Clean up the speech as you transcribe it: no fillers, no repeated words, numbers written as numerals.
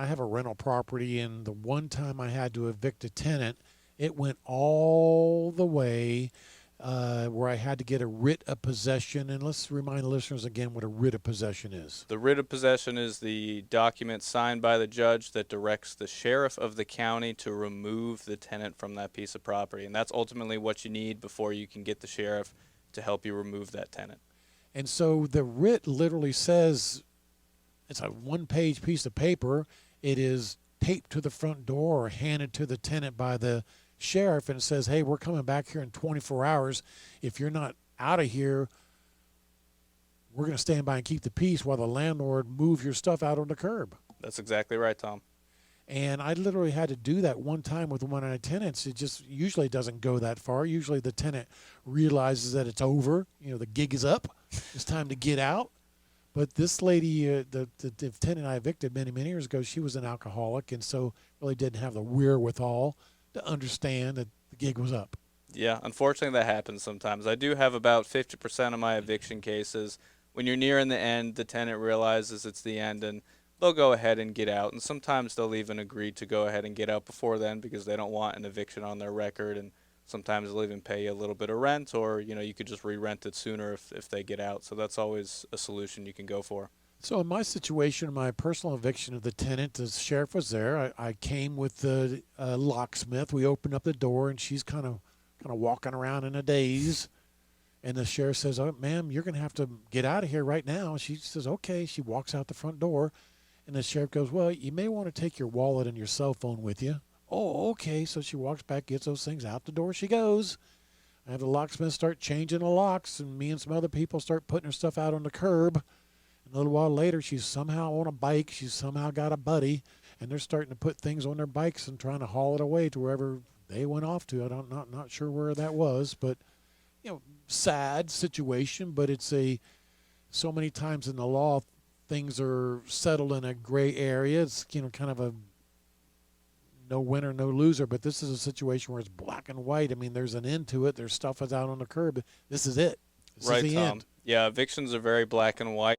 have a rental property, and the one time I had to evict a tenant, it went all the way where I had to get a writ of possession. And let's remind the listeners again what a writ of possession is. The writ of possession is the document signed by the judge that directs the sheriff of the county to remove the tenant from that piece of property. And that's ultimately what you need before you can get the sheriff to help you remove that tenant. And so the writ literally says, it's a one-page piece of paper. It is taped to the front door or handed to the tenant by the sheriff, and it says, hey, we're coming back here in 24 hours. If you're not out of here, we're going to stand by and keep the peace while the landlord moves your stuff out on the curb. That's exactly right, Tom. And I literally had to do that one time with one of my tenants. It just usually doesn't go that far. Usually the tenant realizes that it's over. You know, the gig is up. It's time to get out. But this lady, the tenant I evicted many, many years ago, she was an alcoholic, and so really didn't have the wherewithal to understand that the gig was up. Yeah, unfortunately that happens sometimes. I do have about 50% of my eviction cases. When you're nearing the end, the tenant realizes it's the end, and they'll go ahead and get out. And sometimes they'll even agree to go ahead and get out before then because they don't want an eviction on their record. And sometimes they'll even pay you a little bit of rent, or you could just re-rent it sooner if they get out. So that's always a solution you can go for. So in my situation, my personal eviction of the tenant, the sheriff was there. I came with the locksmith. We opened up the door, and she's kind of walking around in a daze. And the sheriff says, oh, ma'am, you're going to have to get out of here right now. She says, okay. She walks out the front door, and the sheriff goes, well, you may want to take your wallet and your cell phone with you. Oh, okay. So she walks back, gets those things out the door. She goes. I have the locksmith start changing the locks, and me and some other people start putting her stuff out on the curb. And a little while later, she's somehow on a bike. She's somehow got a buddy, and they're starting to put things on their bikes and trying to haul it away to wherever they went off to. I'm not sure where that was, but sad situation. But it's so many times in the law, things are settled in a gray area. It's kind of a no winner, no loser. But this is a situation where it's black and white. I mean, there's an end to it. There's stuff that's out on the curb. This is it. This Right, is the Tom. end. Yeah, evictions are very black and white.